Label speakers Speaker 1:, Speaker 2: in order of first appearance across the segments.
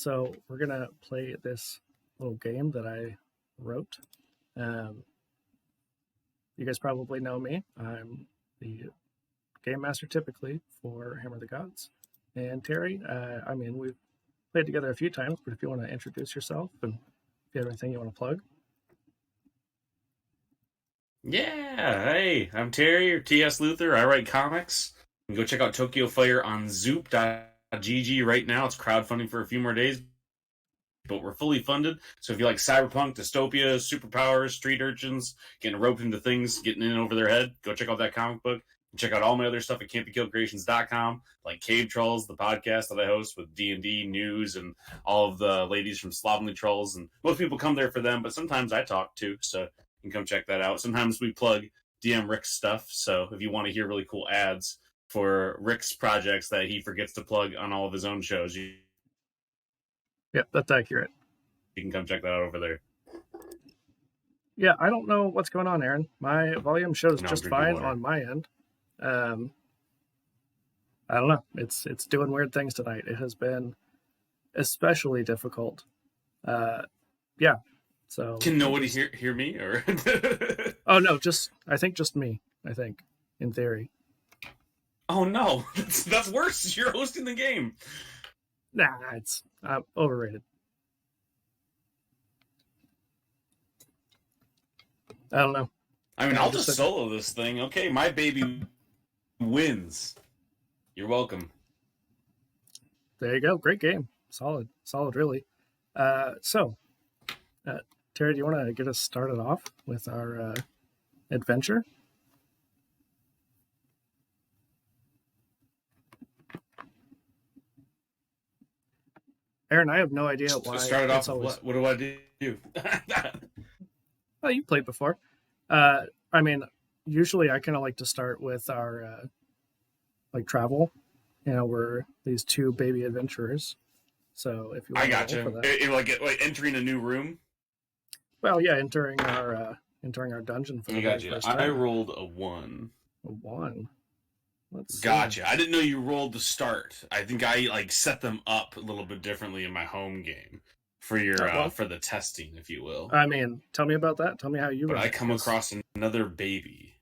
Speaker 1: So we're gonna play this little game that I wrote. You guys probably know me. I'm the game master typically for Hammer of the Gods. And Terry, we've played together a few times, but if you want to introduce yourself and if you have anything you want to plug.
Speaker 2: Yeah, hey, I'm Terry, or T.S. Luther. I write comics. You can go check out Tokyo Fire on zoop.gg right now. It's crowdfunding for a few more days, but we're fully funded. So if you like cyberpunk, dystopia, superpowers, street urchins, getting roped into things, getting in over their head, go check out that comic book. And check out all my other stuff at can'tbekilledcreations.com, like Cave Trulls, the podcast that I host with D&D news and all of the ladies from Slovenly Trolls. And most people come there for them, but sometimes I talk too, so you can come check that out. Sometimes we plug DM Rick's stuff, so if you want to hear really cool ads for Rick's projects that he forgets to plug on all of his own shows,
Speaker 1: Yeah, that's accurate.
Speaker 2: you can come check that out over there.
Speaker 1: Yeah, I don't know what's going on, Aaron. My volume shows just fine
Speaker 2: water
Speaker 1: on my end. I don't know. It's doing weird things tonight. It has been especially difficult. Yeah. So
Speaker 2: can nobody hear me or?
Speaker 1: Oh no, I think just me. I think in theory.
Speaker 2: Oh no, that's worse. You're hosting the game.
Speaker 1: Nah, it's overrated. I don't know.
Speaker 2: I mean, I'll just solo this thing. Okay, my baby wins. You're welcome.
Speaker 1: There you go. Great game. Solid, really. So, Terry, do you want to get us started off with our adventure? Aaron, I have no idea why.
Speaker 2: Started off with what do I do?
Speaker 1: Well, you played before. Usually I kind of like to start with our travel. You know, we're these two baby adventurers. So if you want
Speaker 2: I got you. Like entering a new room.
Speaker 1: Well, yeah, entering our dungeon for the very first time.
Speaker 2: I rolled a 1.
Speaker 1: A 1. Let's see.
Speaker 2: Gotcha. I didn't know you rolled to start. I think I set them up a little bit differently in my home game for your for the testing, if you will.
Speaker 1: I mean, tell me about that. Tell me how you.
Speaker 2: But I come across another baby.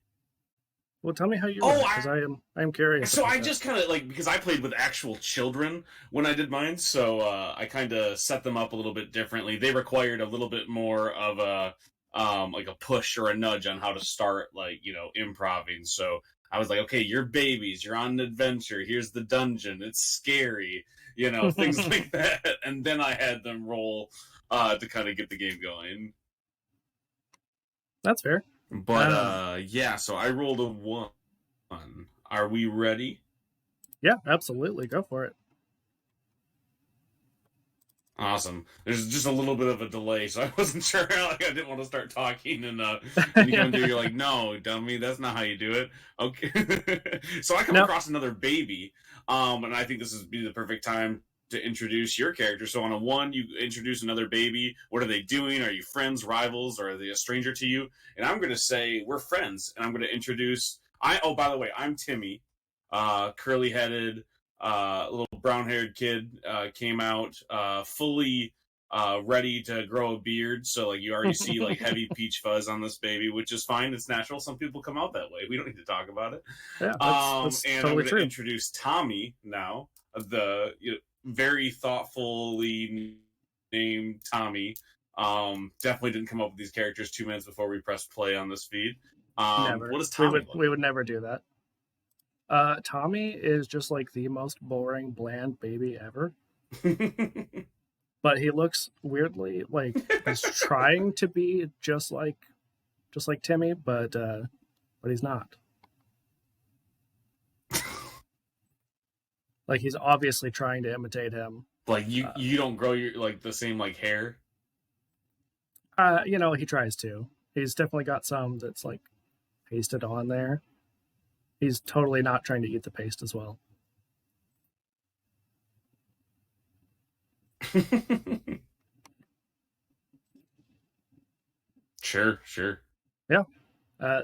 Speaker 1: Well, tell me how you. Because I am curious.
Speaker 2: So I just kind of because I played with actual children when I did mine, so I kind of set them up a little bit differently. They required a little bit more of a a push or a nudge on how to start improving. So I was like, okay, you're babies, you're on an adventure. Here's the dungeon. It's scary, things like that. And then I had them roll to kind of get the game going.
Speaker 1: That's fair.
Speaker 2: But so I rolled a 1. Are we ready?
Speaker 1: Yeah, absolutely. Go for it.
Speaker 2: Awesome. There's just a little bit of a delay, so I wasn't sure. I didn't want to start talking, and you come through, you're like, "No, dummy, that's not how you do it." Okay. So I come across another baby, and I think this would be the perfect time to introduce your character. So on a 1, you introduce another baby. What are they doing? Are you friends, rivals, or are they a stranger to you? And I'm going to say we're friends, and I'm going to introduce. By the way, I'm Timmy, curly-headed, little brown-haired kid. Came out fully ready to grow a beard. So you already see heavy peach fuzz on this baby, which is fine. It's natural. Some people come out that way. We don't need to talk about it.
Speaker 1: Yeah, that's
Speaker 2: and
Speaker 1: totally
Speaker 2: I'm going to introduce Tommy now. The very thoughtfully named Tommy. Definitely didn't come up with these characters 2 minutes before we pressed play on this feed.
Speaker 1: Never.
Speaker 2: What is Tommy?
Speaker 1: We would never do that. Tommy is just the most boring, bland baby ever. But he looks weirdly he's trying to be just like Timmy, but he's not. He's obviously trying to imitate him.
Speaker 2: You don't grow your the same hair.
Speaker 1: He tries to. He's definitely got some that's pasted on there. He's totally not trying to eat the paste as well.
Speaker 2: Sure.
Speaker 1: Yeah.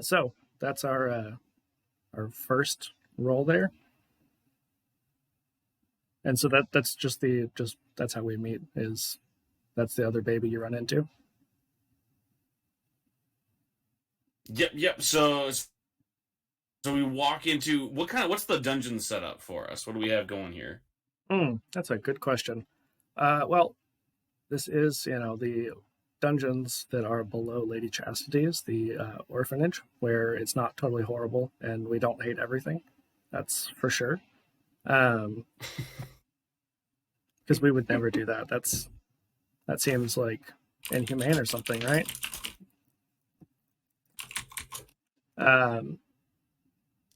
Speaker 1: So that's our first roll there. And so that's just that's how we meet. Is that's the other baby you run into?
Speaker 2: Yep. So we walk into what's the dungeon setup for us? What do we have going here?
Speaker 1: That's a good question. Well, this is the dungeons that are below Lady Chastity's, the orphanage, where it's not totally horrible and we don't hate everything. That's for sure. Because we would never do that. That seems like inhumane or something, right?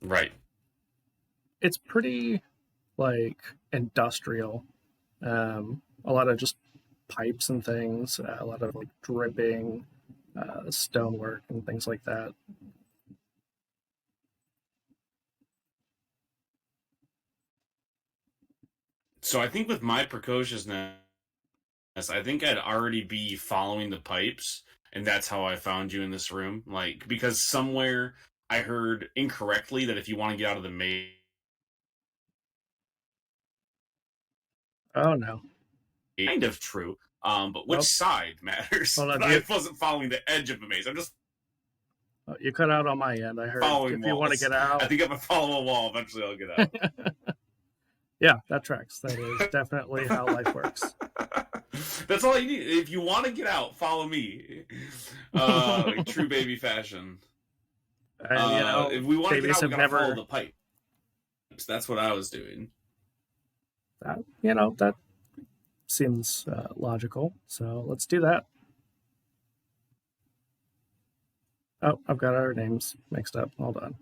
Speaker 2: Right.
Speaker 1: It's pretty like industrial. A lot of just pipes and things, a lot of like dripping stonework and things like that.
Speaker 2: So I think with my precociousness, I think I'd already be following the pipes, and that's how I found you in this room. Like, because somewhere I heard incorrectly that if you want to get out of the maze,
Speaker 1: Oh no.
Speaker 2: kind of true. But which
Speaker 1: Well,
Speaker 2: side matters?
Speaker 1: hold on.
Speaker 2: I wasn't following the edge of the maze. I'm just
Speaker 1: You cut out on my end. I heard
Speaker 2: following
Speaker 1: if you want to
Speaker 2: walls.
Speaker 1: get out.
Speaker 2: I think if I follow a wall, eventually I'll get out.
Speaker 1: Yeah, that tracks. That is definitely how life works.
Speaker 2: That's all you need. If you want to get out, follow me. Like true baby fashion.
Speaker 1: And
Speaker 2: if we want to get
Speaker 1: babies
Speaker 2: out, we
Speaker 1: have
Speaker 2: gotta follow
Speaker 1: never.
Speaker 2: the pipe. That's what I was doing.
Speaker 1: That seems logical. So let's do that. Oh, I've got our names mixed up. Hold on.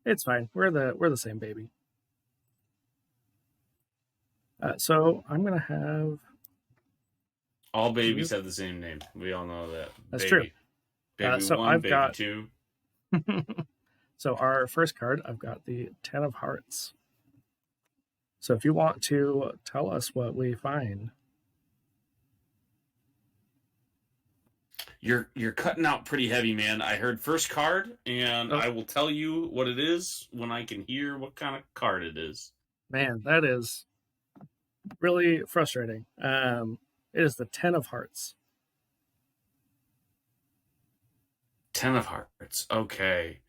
Speaker 1: It's fine. We're the same baby. So I'm gonna have.
Speaker 2: All babies have the same name. We all know that.
Speaker 1: That's
Speaker 2: baby.
Speaker 1: true.
Speaker 2: Baby
Speaker 1: So
Speaker 2: 1,
Speaker 1: I've
Speaker 2: baby
Speaker 1: got
Speaker 2: 2.
Speaker 1: So our first card, I've got the 10 of Hearts. So if you want to tell us what we find.
Speaker 2: You're cutting out pretty heavy, man. I heard first card, and I will tell you what it is when I can hear what kind of card it is.
Speaker 1: Man, that is really frustrating. It is the 10 of Hearts.
Speaker 2: 10 of Hearts. Okay.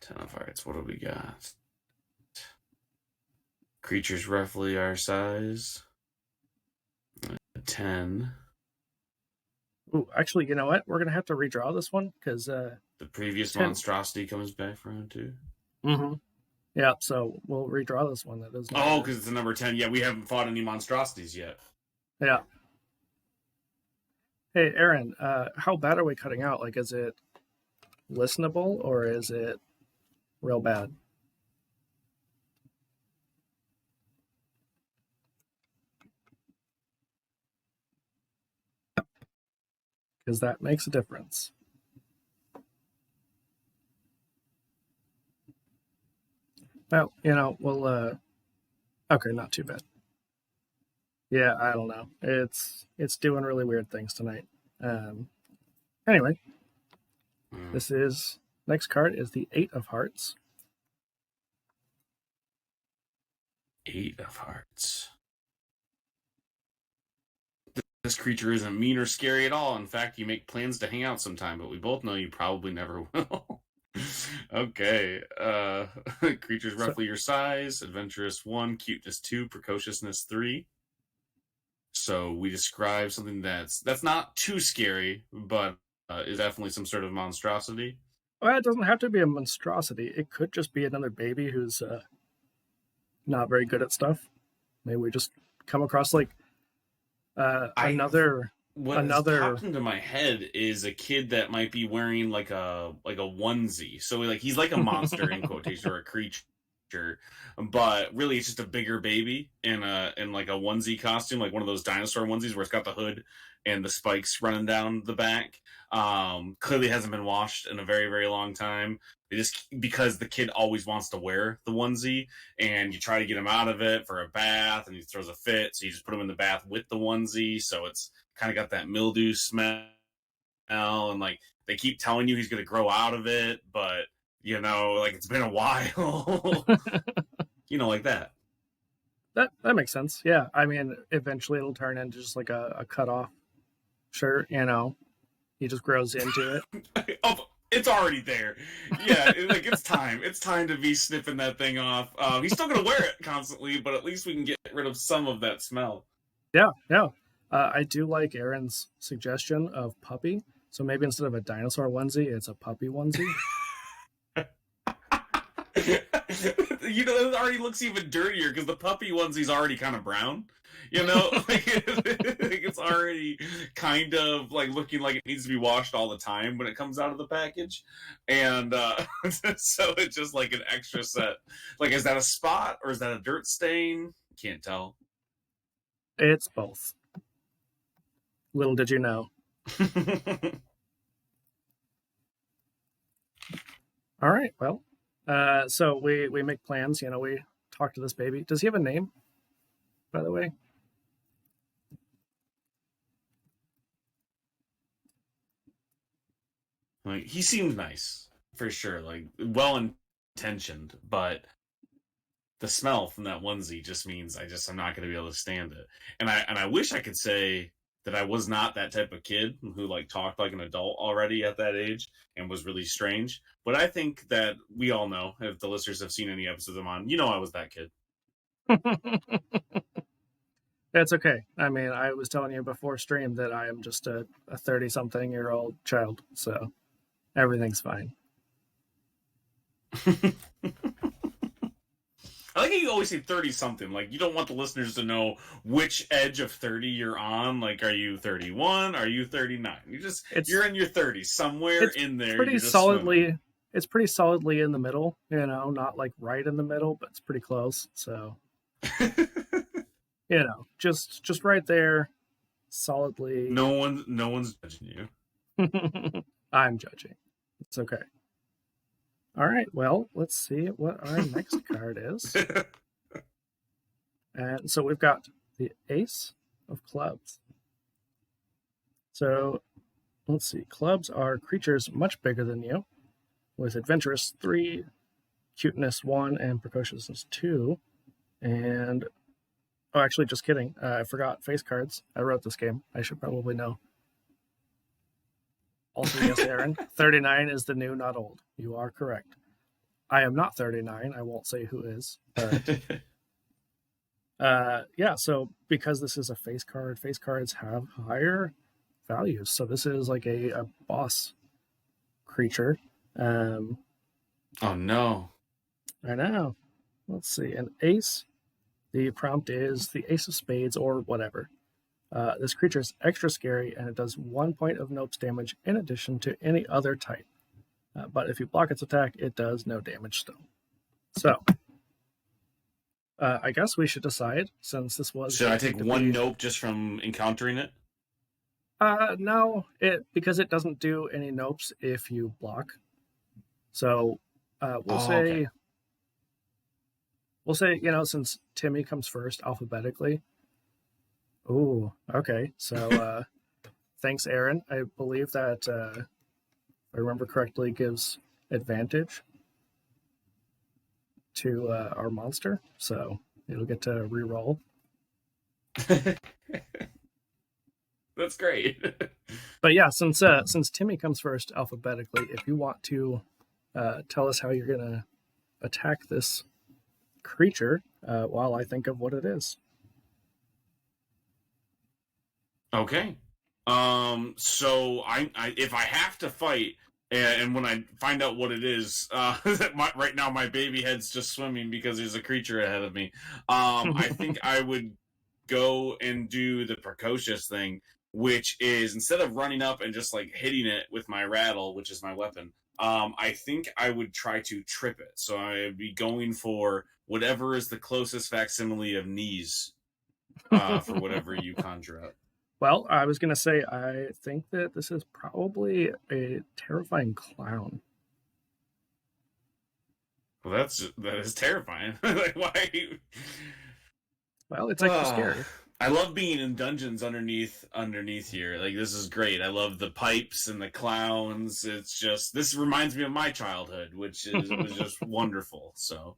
Speaker 2: 10 of Hearts. What do we got? Creatures roughly our size. 10.
Speaker 1: Ooh, actually, you know what? We're going to have to redraw this one because...
Speaker 2: the previous 10. Monstrosity comes back for round 2.
Speaker 1: Mm-hmm. Yeah, so we'll redraw this one. That is.
Speaker 2: Because it's a number 10. Yeah, we haven't fought any monstrosities yet.
Speaker 1: Yeah. Hey, Aaron, how bad are we cutting out? Like, is it listenable or is it real bad? Because that makes a difference. Well, we'll okay, not too bad. Yeah, I don't know. It's doing really weird things tonight. Anyway, this is next card is the 8 of Hearts.
Speaker 2: 8 of Hearts. This creature isn't mean or scary at all. In fact, you make plans to hang out sometime, but we both know you probably never will. Okay. Creatures roughly your size. Adventurous 1, cuteness 2, precociousness 3. So we describe something that's not too scary, but is definitely some sort of monstrosity.
Speaker 1: Well, it doesn't have to be a monstrosity. It could just be another baby who's not very good at stuff. Maybe we just come across like another.
Speaker 2: What has popped into my head is a kid that might be wearing like a onesie. So like he's like a monster in quotation or a creature, but really it's just a bigger baby in like a onesie costume, like one of those dinosaur onesies where it's got the hood and the spikes running down the back. Clearly hasn't been washed in a very, very long time. Just because the kid always wants to wear the onesie, and you try to get him out of it for a bath, and he throws a fit, so you just put him in the bath with the onesie, so it's kind of got that mildew smell, and like they keep telling you he's going to grow out of it, but You know, like it's been a while. You know, like that.
Speaker 1: That makes sense. Yeah, I mean, eventually it'll turn into just like a cut off shirt. You know, he just grows into it.
Speaker 2: Oh, it's already there. Yeah, like it's time. It's time to be snipping that thing off. He's still gonna wear it constantly, but at least we can get rid of some of that smell.
Speaker 1: Yeah, yeah. I do like Aaron's suggestion of puppy. So maybe instead of a dinosaur onesie, it's a puppy onesie.
Speaker 2: You know, it already looks even dirtier because the puppy onesie's already kind of brown. You know, like it's already kind of like looking like it needs to be washed all the time when it comes out of the package, and so it's just like an extra set. Like, is that a spot or is that a dirt stain? Can't tell.
Speaker 1: It's both. Little did you know. All right. Well, so we make plans. You know, we talk to this baby. Does he have a name, by the way?
Speaker 2: Like, he seems nice for sure, like well intentioned, but the smell from that onesie just means I'm not going to be able to stand it. And I wish I could say that I was not that type of kid who like talked like an adult already at that age and was really strange. But I think that we all know, if the listeners have seen any episodes I'm on, you know I was that kid.
Speaker 1: That's okay. I mean, I was telling you before stream that I am just a 30-something-year-old child, so everything's fine.
Speaker 2: I like how you always say 30-something. Like, you don't want the listeners to know which edge of 30 you're on. Like, are you 31? Are you 39? You're in your 30s. Somewhere in there.
Speaker 1: Pretty solidly. It's pretty solidly in the middle, you know, not like right in the middle, but it's pretty close. So, you know, just right there, solidly.
Speaker 2: No one's judging
Speaker 1: you. I'm judging. It's okay. All right, well, let's see what our next card is. And so we've got the Ace of Clubs. So let's see. Clubs are creatures much bigger than you, with Adventurous 3, Cuteness 1, and Precociousness 2. And, oh, actually, just kidding. I forgot face cards. I wrote this game. I should probably know. Also, yes, Aaron, 39 is the new, not old. You are correct. I am not 39. I won't say who is. But, yeah, so because this is a face card, face cards have higher values. So this is like a boss creature. Oh,
Speaker 2: no.
Speaker 1: I know. Let's see. An ace. The prompt is the Ace of Spades or whatever. This creature is extra scary, and it does 1 point of Nope's damage in addition to any other type. But if you block its attack, it does no damage still. So, I guess we should decide, since this was...
Speaker 2: Should I take one Nope just from encountering it?
Speaker 1: No, because it doesn't do any Nopes if you block. So, we'll say... Okay. We'll say, you know, since Timmy comes first alphabetically. Ooh, okay. So, thanks, Aaron. I believe that, if I remember correctly, gives advantage to our monster. So, it'll get to re-roll.
Speaker 2: That's great.
Speaker 1: But yeah, since Timmy comes first alphabetically, if you want to tell us how you're going to attack this creature while I think of what it is.
Speaker 2: Okay. So I if I have to fight, and when I find out what it is, right now my baby head's just swimming because there's a creature ahead of me. I think I would go and do the precocious thing, which is instead of running up and just like hitting it with my rattle, which is my weapon, I think I would try to trip it. So I'd be going for whatever is the closest facsimile of knees for whatever you conjure up.
Speaker 1: Well, I was going to say, I think that this is probably a terrifying clown.
Speaker 2: Well, that is terrifying. Like, why?
Speaker 1: Well, it's extra scary.
Speaker 2: I love being in dungeons underneath here. Like, this is great. I love the pipes and the clowns. It's just, this reminds me of my childhood, which was just wonderful. So,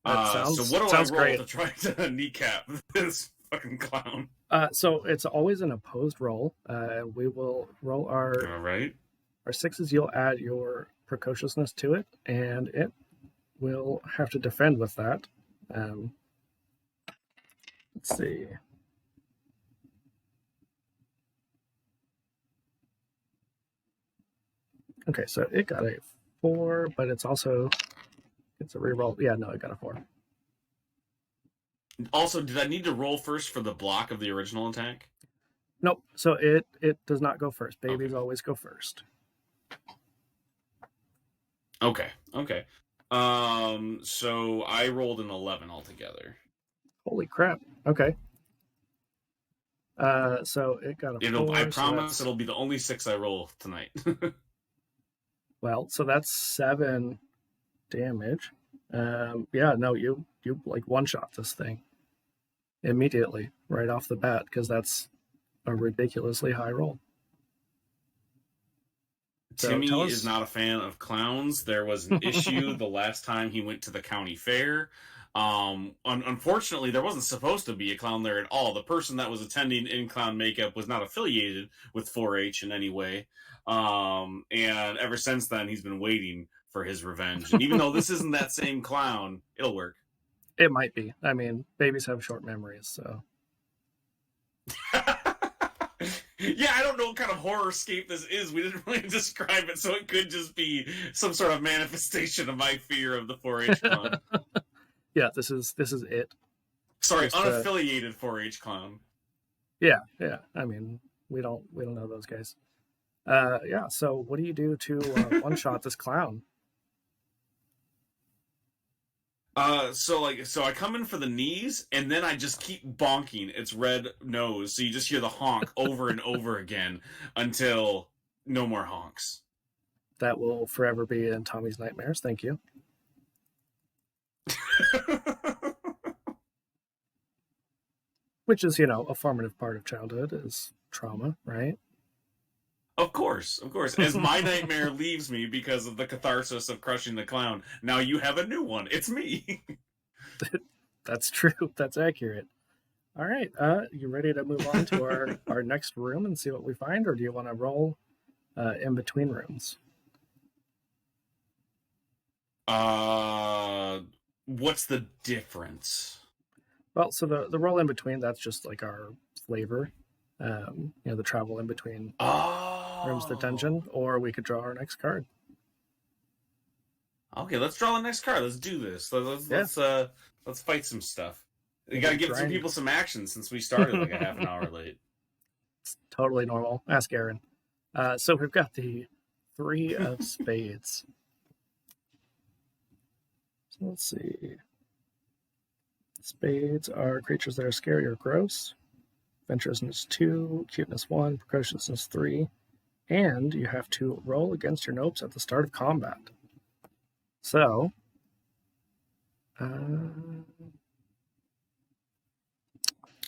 Speaker 2: so what do I roll
Speaker 1: great
Speaker 2: to try to kneecap this fucking clown?
Speaker 1: So it's always an opposed roll. We will roll
Speaker 2: All right.
Speaker 1: our 6s. You'll add your precociousness to it, and it will have to defend with that. Let's see. Okay, so it got a 4, but it's a reroll. Yeah, no, it got a 4.
Speaker 2: Also, did I need to roll first for the block of the original attack?
Speaker 1: Nope. So it does not go first. Babies always go first.
Speaker 2: Okay. So I rolled an 11 altogether.
Speaker 1: Holy crap. Okay. So it got a 4.
Speaker 2: I promise it'll be the only 6 I roll tonight.
Speaker 1: Well, so that's 7 damage. Yeah, no, you like one-shot this thing immediately right off the bat, because that's a ridiculously high roll.
Speaker 2: Timmy is not a fan of clowns. There was an issue the last time he went to the county fair. Unfortunately, there wasn't supposed to be a clown there at all. The person that was attending in clown makeup was not affiliated with 4-H in any way. And ever since then, he's been waiting for his revenge. And even though this isn't that same clown, it'll work.
Speaker 1: It might be. I mean, babies have short memories, so.
Speaker 2: Yeah, I don't know what kind of horror-scape this is. We didn't really describe it, so it could just be some sort of manifestation of my fear of the 4-H clown.
Speaker 1: Yeah, this is it.
Speaker 2: Sorry, just, unaffiliated 4-H clown.
Speaker 1: Yeah. I mean, we don't know those guys. Yeah. So, what do you do to one-shot this clown?
Speaker 2: So I come in for the knees, and then I just keep bonking its red nose, so you just hear the honk over and over again until no more honks.
Speaker 1: That will forever be in Tommy's nightmares. Thank you. Which is, a formative part of childhood is trauma, right?
Speaker 2: Of course. As my nightmare leaves me because of the catharsis of crushing the clown, now you have a new one. It's me.
Speaker 1: That's true. That's accurate. All right. You ready to move on to our next room and see what we find, or do you want to roll in between rooms?
Speaker 2: What's the difference?
Speaker 1: Well, so the roll in between, that's just like our flavor. The travel in between rooms, the dungeon, or we could draw our next card.
Speaker 2: Okay, let's draw the next card. Let's do this. Let's fight some stuff. We got to give some people some action since we started like a half an hour late.
Speaker 1: It's totally normal. Ask Aaron. So we've got the 3 of spades. So let's see. Spades are creatures that are scary or gross. Venturousness 2, cuteness 1, precociousness 3, and you have to roll against your nopes at the start of combat. So,
Speaker 2: and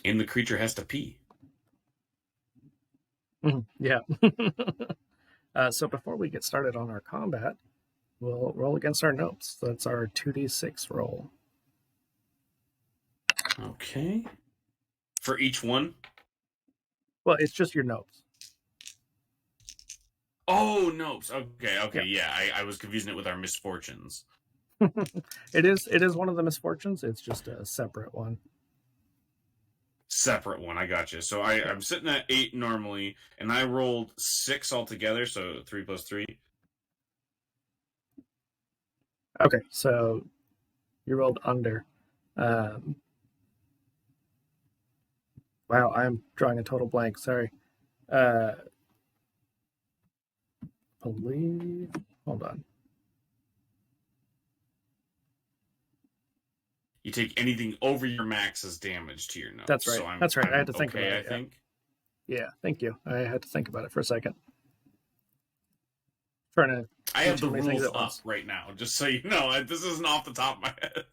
Speaker 2: the creature has to pee.
Speaker 1: Yeah. So before we get started on our combat, we'll roll against our nopes. That's our 2d6 roll.
Speaker 2: Okay. For each one?
Speaker 1: Well, it's just your nopes.
Speaker 2: Oh, nopes. Okay. Yeah, I was confusing it with our misfortunes.
Speaker 1: It is one of the misfortunes. It's just a separate one.
Speaker 2: I got you. So I'm sitting at 8 normally, and I rolled 6 altogether, so 3 plus 3.
Speaker 1: Okay, so you rolled under. Wow, I'm drawing a total blank. Sorry. Hold on.
Speaker 2: You take anything over your max as damage to your notes.
Speaker 1: That's right.
Speaker 2: So
Speaker 1: That's right. I had to think about it.
Speaker 2: I think.
Speaker 1: Yeah, thank you. I had to think about it for a second.
Speaker 2: I have the rules up right now, just so you know. This isn't off the top of my head.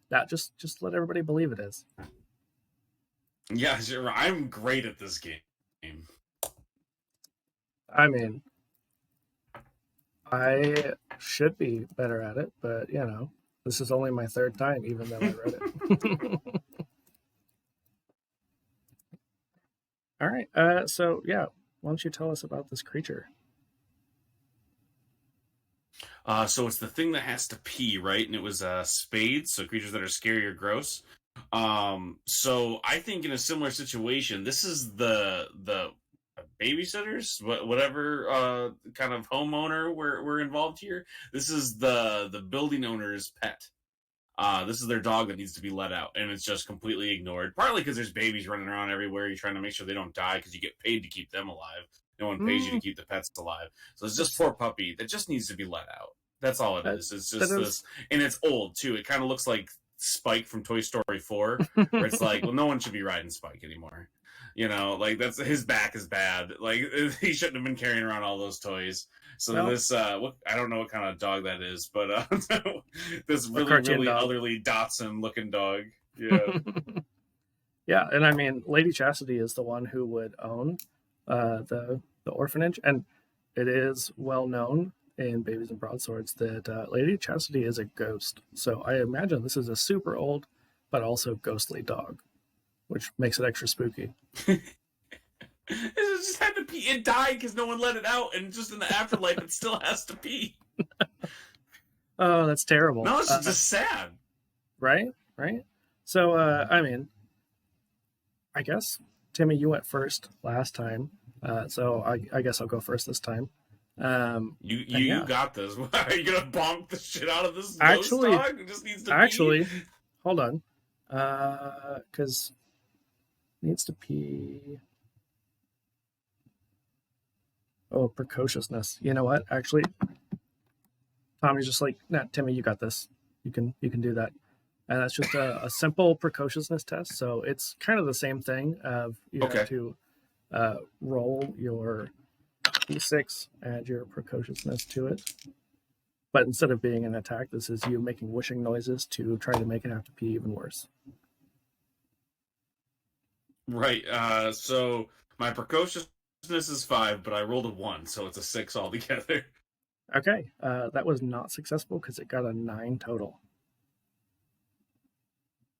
Speaker 1: No, just let everybody believe it is.
Speaker 2: Yeah, sure. I'm great at this game.
Speaker 1: I mean, I should be better at it, but this is only my third time, even though I read it. All right. So yeah, why don't you tell us about this creature?
Speaker 2: So it's the thing that has to pee, right? And it was spades, so creatures that are scary or gross. So I think in a similar situation, this is the babysitters, whatever kind of homeowner we're involved here. This is the building owner's pet. This is their dog that needs to be let out, and it's just completely ignored. Partly because there's babies running around everywhere. You're trying to make sure they don't die because you get paid to keep them alive. No one pays you to
Speaker 1: Mm,
Speaker 2: keep the pets alive. So it's just
Speaker 1: that's,
Speaker 2: poor puppy that just needs to be let out. That's all it
Speaker 1: that
Speaker 2: is. It's
Speaker 1: that
Speaker 2: just
Speaker 1: is.
Speaker 2: this, and it's old too. It kind of looks like Spike from Toy Story 4, where it's like, well, no one should be riding Spike anymore. Like that's his back is bad. Like he shouldn't have been carrying around all those toys. So
Speaker 1: Well,
Speaker 2: this, I don't know what kind of dog that is, but this
Speaker 1: a
Speaker 2: really,
Speaker 1: cartoon
Speaker 2: really
Speaker 1: dog.
Speaker 2: elderly Dotson looking dog. Yeah.
Speaker 1: Yeah, and I mean, Lady Chastity is the one who would own the orphanage, and it is well known in Babies and Broadswords that Lady Chastity is a ghost. So I imagine this is a super old, but also ghostly dog, which makes it extra spooky.
Speaker 2: It just had to pee. It died because no one let it out, and just in the afterlife, it still has to pee.
Speaker 1: Oh, that's terrible.
Speaker 2: No, it's just sad.
Speaker 1: Right, right. So I mean, I guess Timmy, you went first last time, so I guess I'll go first this time. And
Speaker 2: You
Speaker 1: yeah,
Speaker 2: got this. Are you gonna bonk the shit out of this ghost
Speaker 1: actually,
Speaker 2: dog who just needs to pee?
Speaker 1: actually, hold on, because needs to pee. Oh, precociousness. You know what? Actually, Tommy's just like, nah, Timmy, you got this. You can do that. And that's just a simple precociousness test. So it's kind of the same thing. Of you have
Speaker 2: Okay.
Speaker 1: to roll your d6, add your precociousness to it. But instead of being an attack, this is you making whooshing noises to try to make it have to pee even worse.
Speaker 2: Right. So my precociousness is 5, but I rolled a 1, so it's a 6 altogether.
Speaker 1: Okay, that was not successful because it got a 9 total.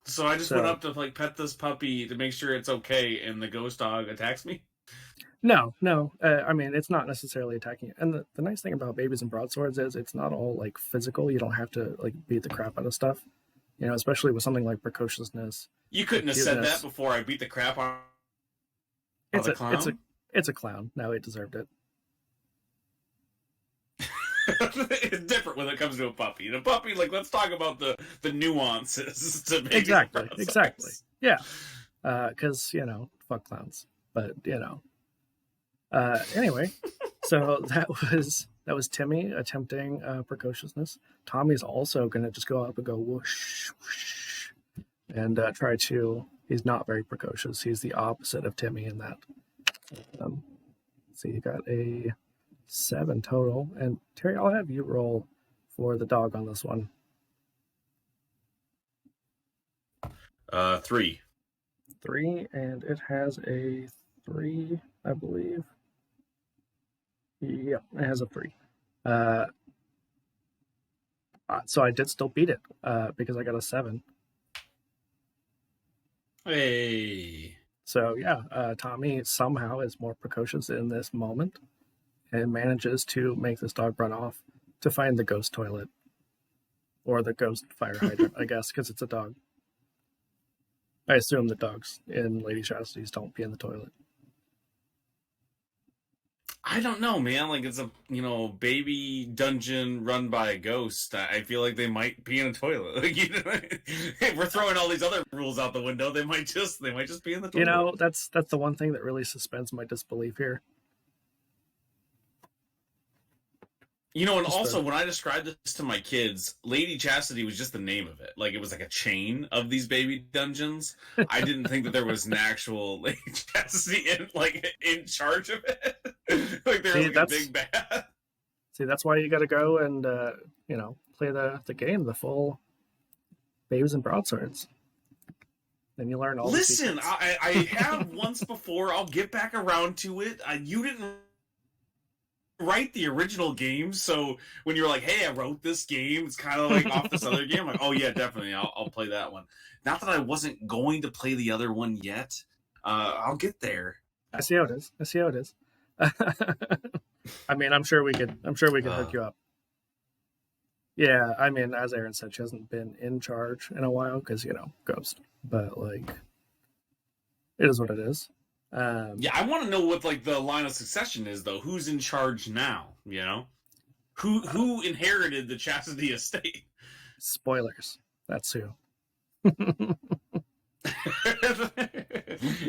Speaker 2: So I just went
Speaker 1: So
Speaker 2: up to like pet this puppy to make sure it's okay, and the ghost dog attacks me.
Speaker 1: no, no. I mean, it's not necessarily attacking. And the nice thing about Babies and Broadswords is it's not all like physical. You don't have to like beat the crap out of stuff. Especially with something like precociousness
Speaker 2: You
Speaker 1: or
Speaker 2: couldn't have said that
Speaker 1: cuteness.
Speaker 2: before I beat the crap out of
Speaker 1: It's
Speaker 2: the
Speaker 1: a it's a
Speaker 2: clown.
Speaker 1: it's a clown. Now it deserved it.
Speaker 2: It's different when it comes to a puppy. And a puppy, like, let's talk about the nuances to Babies and
Speaker 1: Exactly, exactly.
Speaker 2: Broadswords.
Speaker 1: Yeah, because fuck clowns. But anyway, so that was Timmy attempting precociousness. Tommy's also gonna just go up and go whoosh, whoosh, and try to. He's not very precocious. He's the opposite of Timmy in that. So you got a 7 total, and Terry, I'll have you roll for the dog on this one.
Speaker 2: 3.
Speaker 1: 3, and it has a 3, I believe. Yep, it has a 3. Uh, so I did still beat it because I got a 7.
Speaker 2: Hey.
Speaker 1: So yeah, Tommy somehow is more precocious in this moment and manages to make this dog run off to find the ghost toilet or the ghost fire hydrant, I guess, because it's a dog. I assume the dogs in Lady Chastity's don't pee in the toilet.
Speaker 2: I don't know, man. Like, it's a, baby dungeon run by a ghost. I feel like they might be in a toilet. Like, if we're throwing all these other rules out the window, they might just be in the toilet.
Speaker 1: That's the one thing that really suspends my disbelief here.
Speaker 2: And
Speaker 1: Just
Speaker 2: also when I described this to my kids, Lady Chastity was just the name of it. Like, it was like a chain of these baby dungeons. I didn't think that there was an actual Lady Chastity in charge of it. Like, there was like a big bad.
Speaker 1: See, that's why you got to go and play the game, the full Babies and Broadswords. Then you learn all
Speaker 2: Listen,
Speaker 1: the secrets.
Speaker 2: I have once before. I'll get back around to it. You didn't write the original game, so when you're like, "Hey, I wrote this game," it's kind of like off this other game. I'm like, "Oh yeah, definitely, I'll play that one." Not that I wasn't going to play the other one yet. I'll get there.
Speaker 1: I see how it is. I see how it is. I mean, I'm sure we could hook you up. Yeah, I mean, as Aaron said, she hasn't been in charge in a while because, you know, Ghost. But, like, it is what it is.
Speaker 2: Yeah, I want to know what, like, the line of succession is, though. Who's in charge now, you know? Who inherited the Chastity estate?
Speaker 1: Spoilers. That's who.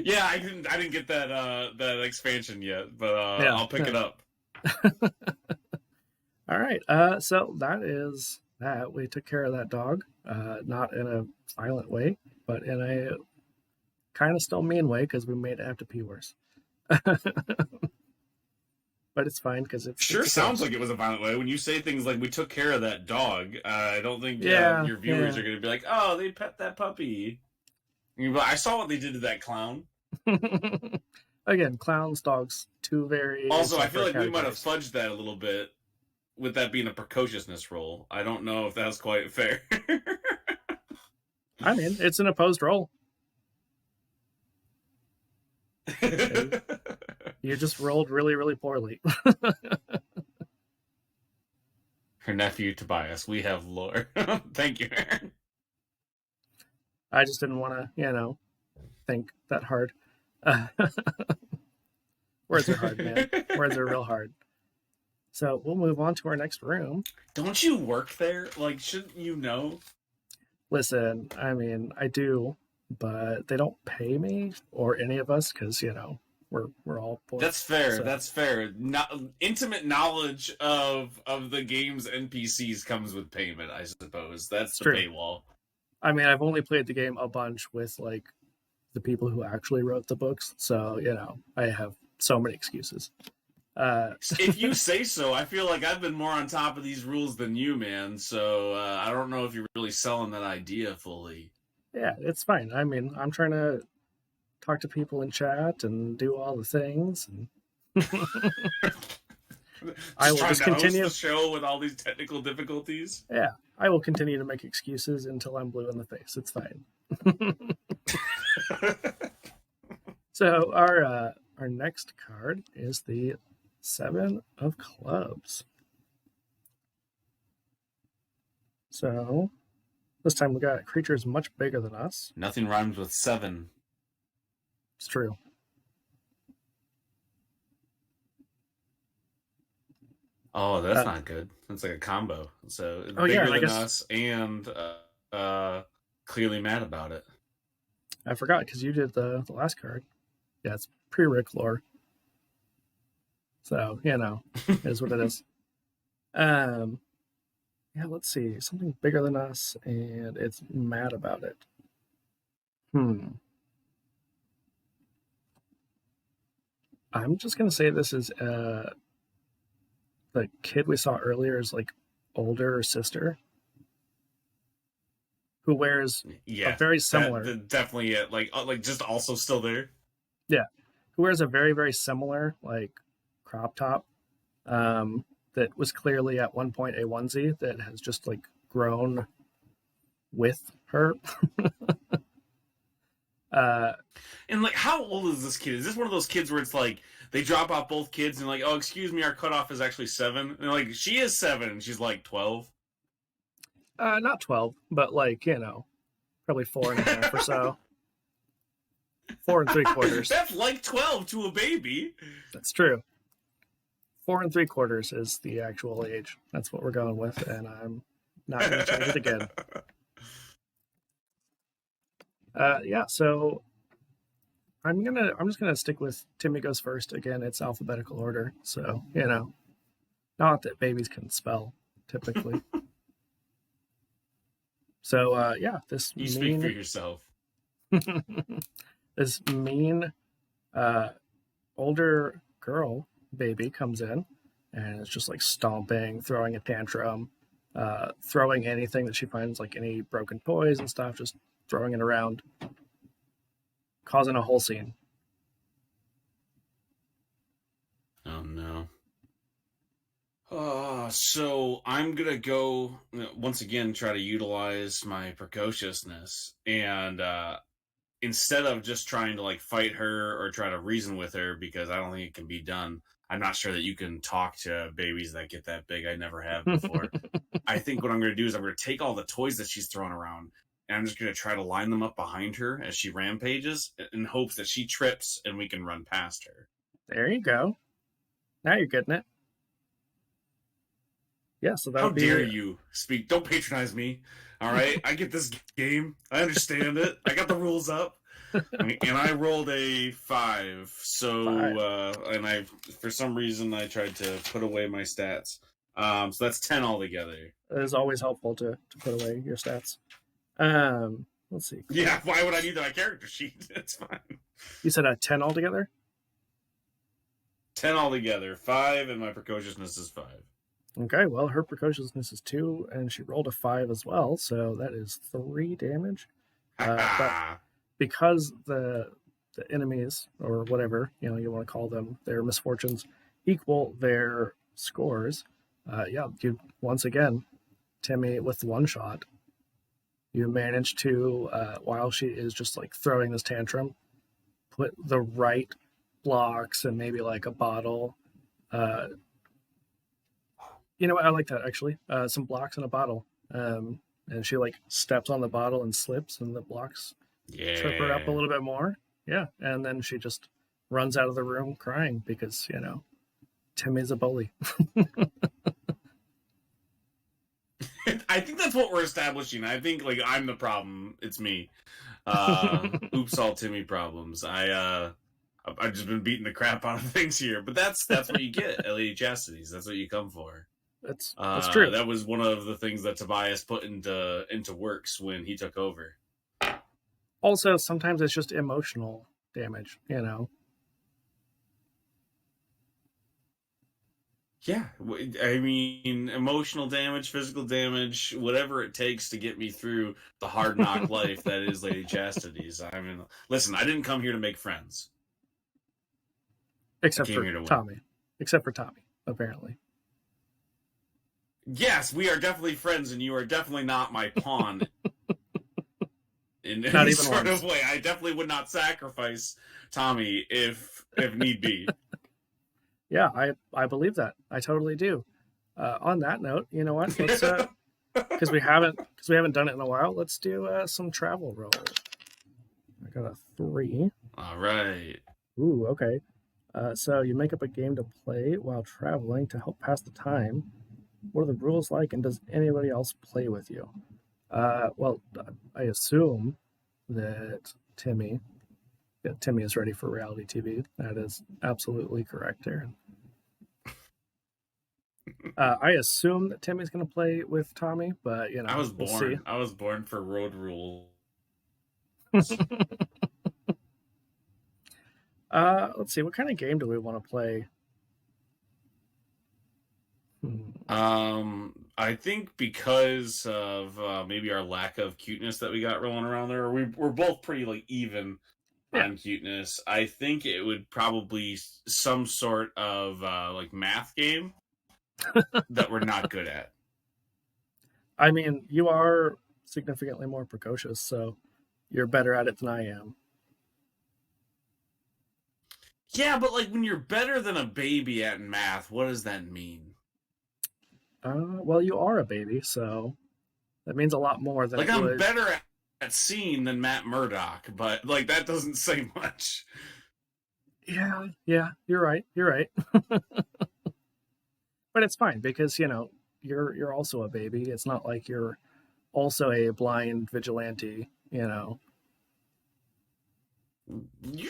Speaker 2: Yeah, I didn't get that expansion yet, but
Speaker 1: Yeah,
Speaker 2: I'll pick it up.
Speaker 1: All right. So that is that. We took care of that dog, not in a violent way, but in a kind of still mean way because we made it have to pee worse. But it's fine because it's
Speaker 2: sure sounds like it was a violent way. When you say things like "we took care of that dog," I don't think your viewers are going to be like, "Oh, they pet that puppy." I saw what they did to that clown.
Speaker 1: Again, clowns, dogs, two very.
Speaker 2: Also, I feel like we might have fudged that a little bit with that being a precociousness roll. I don't know if that's quite fair.
Speaker 1: I mean, it's an opposed roll. You just rolled really, really poorly.
Speaker 2: Her nephew Tobias, we have lore. Thank you, Aaron.
Speaker 1: I just didn't want to, you know, think that hard. Words are hard, man. Words are real hard. So we'll move on to our next room.
Speaker 2: Don't you work there? Like, shouldn't you know?
Speaker 1: Listen, I mean, I do, but they don't pay me or any of us because, you know, we're all poor.
Speaker 2: That's fair. So. That's fair. Intimate knowledge of the game's NPCs comes with payment, I suppose. That's the paywall.
Speaker 1: I mean, I've only played the game a bunch with, like, the people who actually wrote the books. So, you know, I have so many excuses.
Speaker 2: If you say so, I feel like I've been more on top of these rules than you, man. So I don't know if you're really selling that idea fully.
Speaker 1: Yeah, it's fine. I mean, I'm trying to talk to people in chat and do all the things. And
Speaker 2: I will just continue the show with all these technical difficulties.
Speaker 1: Yeah, I will continue to make excuses until I'm blue in the face. It's fine. So our next card is the 7 of Clubs. So this time we got creatures much bigger than us.
Speaker 2: Nothing rhymes with 7.
Speaker 1: It's true.
Speaker 2: Oh, that's not good. It's like a combo. So bigger than us and clearly mad about it.
Speaker 1: I forgot because you did the last card. Yeah, it's pre-Rick lore. So, you know, is what it is. Yeah, let's see. Something bigger than us, and it's mad about it. I'm just going to say this is the kid we saw earlier is like older sister who wears a very similar.
Speaker 2: Definitely it. Like just also still there.
Speaker 1: Yeah. Who wears a very, very similar like crop top that was clearly at one point a onesie that has just like grown with her.
Speaker 2: And like, how old is this kid? Is this one of those kids where it's like they drop off both kids and like, oh, excuse me, our cutoff is actually 7, and like she is 7 and she's like 12?
Speaker 1: Not 12, but like, you know, probably 4.5 or so. 4 3/4.
Speaker 2: That's like 12 to a baby.
Speaker 1: That's true. 4 3/4 is the actual age. That's what we're going with, and I'm not going to change it again. Yeah, so I'm just gonna stick with Timmy goes first. Again, it's alphabetical order, so you know, not that babies can spell typically. So yeah, this
Speaker 2: you speak for yourself.
Speaker 1: This mean older girl baby comes in and it's just like stomping, throwing a tantrum, throwing anything that she finds, like any broken toys and stuff, just throwing it around. causing a whole scene.
Speaker 2: Oh no. So I'm gonna go once again try to utilize my precociousness, and instead of just trying to like fight her or try to reason with her, because I don't think it can be done. I'm not sure that you can talk to babies that get that big. I never have before. I think what I'm going to do is I'm going to take all the toys that she's throwing around, and I'm just going to try to line them up behind her as she rampages in hopes that she trips and we can run past her.
Speaker 1: There you go. Now you're getting it. Yeah, so that
Speaker 2: How
Speaker 1: would be...
Speaker 2: dare you speak? Don't patronize me. All right, I get this game. I understand it. I got the rules up, and I rolled a 5. So,
Speaker 1: 5.
Speaker 2: And I, for some reason, I tried to put away my stats. So that's 10 altogether.
Speaker 1: It is always helpful to put away your stats. Let's see.
Speaker 2: Yeah, why would I need my character sheet? It's fine.
Speaker 1: You said a 10 altogether?
Speaker 2: 10 altogether. 5, and my precociousness is 5.
Speaker 1: Okay, well, her precociousness is 2, and she rolled a 5 as well, so that is 3 damage. But because the enemies, or whatever you want to call them, their misfortunes, equal their scores, you once again, Timmy, with one shot, you manage to, while she is just like throwing this tantrum, put the right blocks and maybe like a bottle. You know what? I like that actually. Some blocks in a bottle. And she like steps on the bottle and slips, and the blocks trip her up a little bit more. Yeah. And then she just runs out of the room crying because, Timmy's a bully.
Speaker 2: I think that's what we're establishing. I think like I'm the problem. It's me. Oops, all Timmy problems. I've just been beating the crap out of things here, but that's what you get at Lady Chastity's. That's what you come for.
Speaker 1: That's true.
Speaker 2: That was one of the things that Tobias put into works when he took over.
Speaker 1: Also, sometimes it's just emotional damage,
Speaker 2: Yeah, I mean, emotional damage, physical damage, whatever it takes to get me through the hard knock life that is Lady Chastity's. I mean, listen, I didn't come here to make friends.
Speaker 1: Except for Tommy. Except for Tommy, apparently.
Speaker 2: Yes, we are definitely friends, and you are definitely not my pawn. In
Speaker 1: not
Speaker 2: any
Speaker 1: even
Speaker 2: sort
Speaker 1: once.
Speaker 2: of way. I definitely would not sacrifice Tommy if need be.
Speaker 1: Yeah, I believe that. I totally do. On that note, you know what? Let's because we haven't done it in a while. Let's do some travel roll. I got a 3.
Speaker 2: All right.
Speaker 1: Ooh, okay. So you make up a game to play while traveling to help pass the time. What are the rules like, and does anybody else play with you? Well, I assume that Timmy is ready for reality TV. That is absolutely correct, Aaron. I assume that Timmy's going to play with Tommy, but
Speaker 2: I was born.
Speaker 1: We'll see.
Speaker 2: I was born for road rules.
Speaker 1: Let's see. What kind of game do we want to play?
Speaker 2: I think because of maybe our lack of cuteness that we got rolling around there, we're both pretty like even on cuteness. I think it would probably some sort of like math game that we're not good at.
Speaker 1: I mean, you are significantly more precocious, so you're better at it than I am.
Speaker 2: Yeah, but like when you're better than a baby at math, what does that mean?
Speaker 1: Well, you are a baby, so that means a lot more than
Speaker 2: like I'm better at seeing than Matt Murdock, but like that doesn't say much.
Speaker 1: Yeah, you're right. But it's fine because you're also a baby. It's not like you're also a blind vigilante.
Speaker 2: You're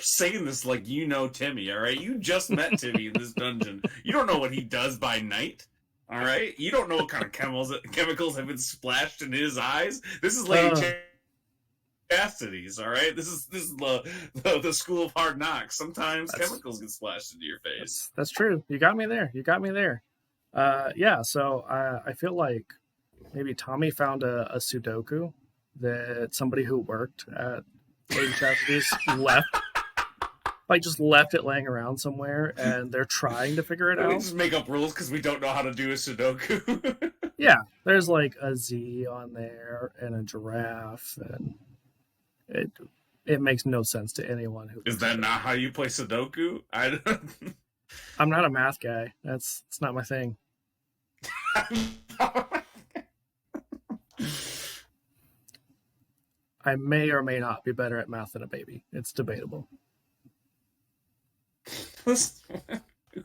Speaker 2: saying this like Timmy, all right? You just met Timmy in this dungeon. You don't know what he does by night. All right, you don't know what kind of chemicals have been splashed in his eyes. This is Lady Chastity's. All right, this is the school of hard knocks. Sometimes chemicals get splashed into your face.
Speaker 1: That's true. You got me there. Yeah. So I feel like maybe Tommy found a Sudoku that somebody who worked at Lady Chastity's left, like just left it laying around somewhere, and they're trying to figure it out.
Speaker 2: We just make up rules because we don't know how to do a Sudoku.
Speaker 1: Yeah, there's like a Z on there and a giraffe, and it makes no sense to anyone who.
Speaker 2: Is that not how you play Sudoku?
Speaker 1: I'm not a math guy. It's not my thing. I may or may not be better at math than a baby. It's debatable.
Speaker 2: Who's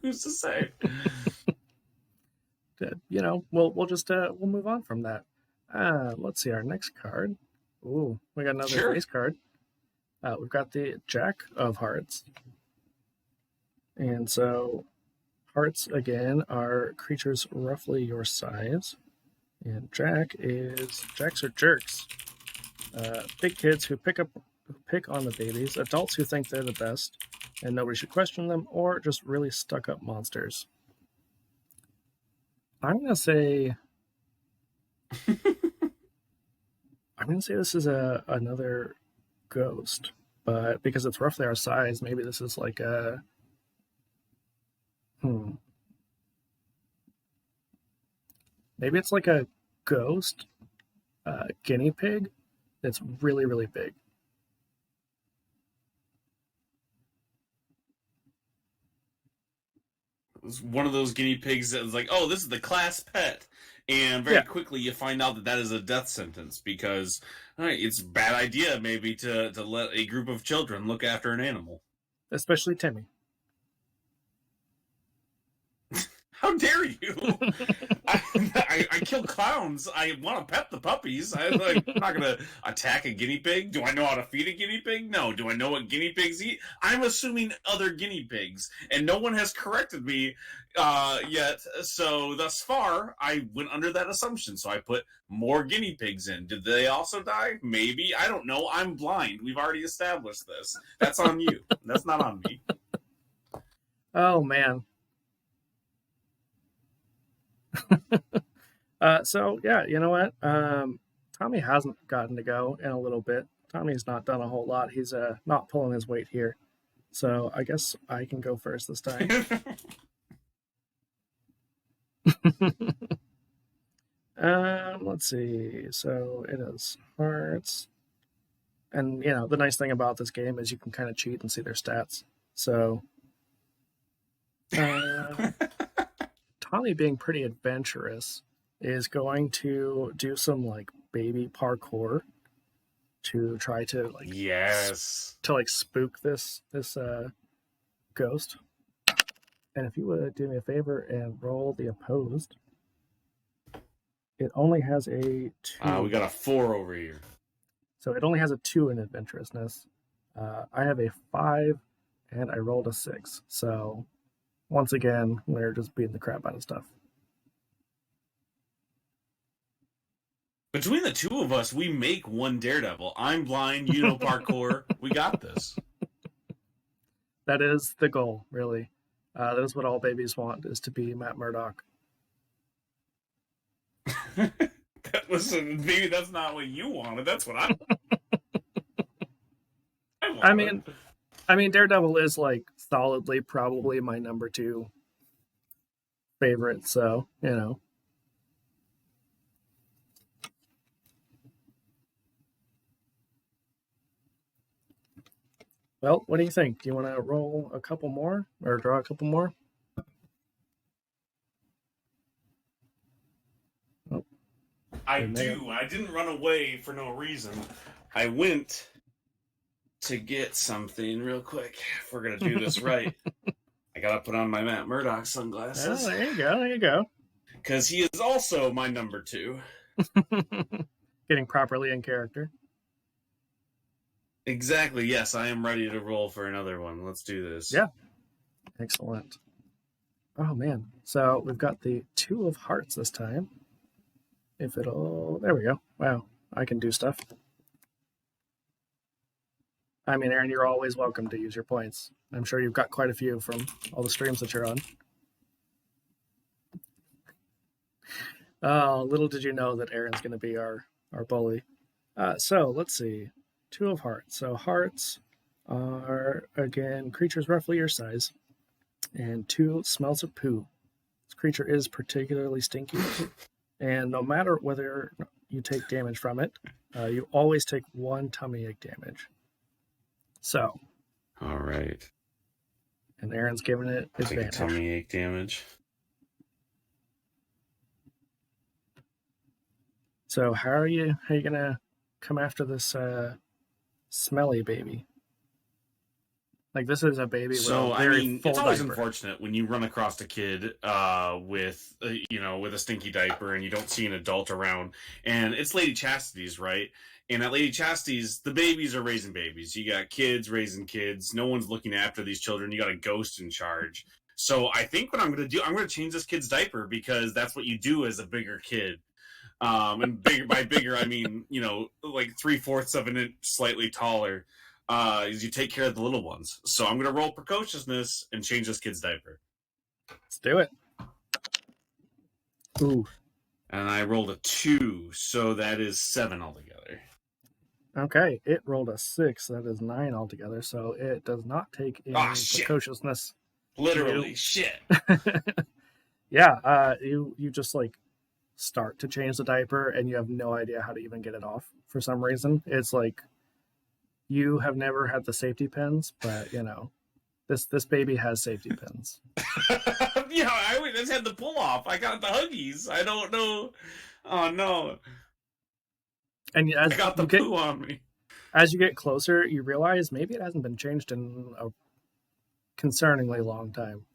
Speaker 2: to say?
Speaker 1: We'll just we'll move on from that. Let's see our next card. Ooh, we got another face card. We've got the Jack of Hearts, and so hearts again are creatures roughly your size, and jacks are jerks. Big kids who pick on the babies, adults who think they're the best and nobody should question them, or just really stuck up monsters. I'm gonna say this is another ghost, but because it's roughly our size, maybe this is like a maybe it's like a ghost guinea pig that's really, really big.
Speaker 2: It's one of those guinea pigs that was like, oh, this is the class pet. And very quickly you find out that is a death sentence because it's a bad idea maybe to let a group of children look after an animal.
Speaker 1: Especially Timmy.
Speaker 2: How dare you? I kill clowns. I want to pet the puppies. I'm not going to attack a guinea pig. Do I know how to feed a guinea pig? No. Do I know what guinea pigs eat? I'm assuming other guinea pigs. And no one has corrected me yet. So thus far, I went under that assumption. So I put more guinea pigs in. Did they also die? Maybe. I don't know. I'm blind. We've already established this. That's on you. That's not on me.
Speaker 1: Oh, man. So yeah, you know what? Tommy hasn't gotten to go in a little bit. Tommy's not done a whole lot. He's not pulling his weight here. So I guess I can go first this time. Let's see. So it is hearts. And the nice thing about this game is you can kind of cheat and see their stats. So Tommy, being pretty adventurous, is going to do some like baby parkour to try to spook this ghost. And if you would do me a favor and roll the opposed, it only has a 2.
Speaker 2: We got a 4 over here.
Speaker 1: So it only has a 2 in adventurousness. I have a 5, and I rolled a 6. So once again, we're just beating the crap out of stuff.
Speaker 2: Between the two of us, we make one Daredevil. I'm blind, you know parkour. We got this.
Speaker 1: That is the goal, really. That is what all babies want, is to be Matt Murdock.
Speaker 2: Listen, maybe that's not what you wanted. That's what I
Speaker 1: wanted. I mean, Daredevil is like solidly probably my number 2 favorite, so, Well, what do you think? Do you want to roll a couple more or draw a couple more?
Speaker 2: Oh. I do. I didn't run away for no reason. I went to get something real quick. If we're going to do this right, I got to put on my Matt Murdock sunglasses.
Speaker 1: Oh, there you go.
Speaker 2: Because he is also my number 2.
Speaker 1: Getting properly in character.
Speaker 2: Exactly, yes. I am ready to roll for another one. Let's do this.
Speaker 1: Yeah. Excellent. Oh, man. So we've got the 2 of hearts this time. If it'll... There we go. Wow. I can do stuff. I mean, Aaron, you're always welcome to use your points. I'm sure you've got quite a few from all the streams that you're on. Oh, little did you know that Aaron's going to be our bully. So let's see. 2 of hearts. So hearts are, again, creatures roughly your size. And 2 smells of poo. This creature is particularly stinky. And no matter whether you take damage from it, you always take 1 tummy ache damage. So.
Speaker 2: All right.
Speaker 1: And Aaron's giving it advantage.
Speaker 2: Take tummy ache damage.
Speaker 1: So how are you gonna come after this smelly baby? Like, this is a baby.
Speaker 2: So
Speaker 1: with a very full
Speaker 2: it's always
Speaker 1: diaper.
Speaker 2: unfortunate when you run across a kid with with a stinky diaper and you don't see an adult around. And it's Lady Chastity's, right? And at Lady Chastity's, the babies are raising babies. You got kids raising kids. No one's looking after these children. You got a ghost in charge. So I think what I'm going to do, I'm going to change this kid's diaper, because that's what you do as a bigger kid. And by bigger, I mean, like 3/4 of an inch slightly taller. Is you take care of the little ones. So I'm going to roll precociousness and change this kid's diaper.
Speaker 1: Let's do it. Ooh.
Speaker 2: And I rolled a 2, so that is 7 altogether.
Speaker 1: Okay, it rolled a 6. That is 9 altogether, so it does not take any precociousness.
Speaker 2: Literally, shit.
Speaker 1: Yeah, you just like start to change the diaper and you have no idea how to even get it off for some reason. It's like you have never had the safety pins, but this baby has safety pins.
Speaker 2: Yeah, I just had the pull off. I got the Huggies. I don't know. Oh no.
Speaker 1: And
Speaker 2: I got the poo on me.
Speaker 1: As you get closer, you realize maybe it hasn't been changed in a concerningly long time.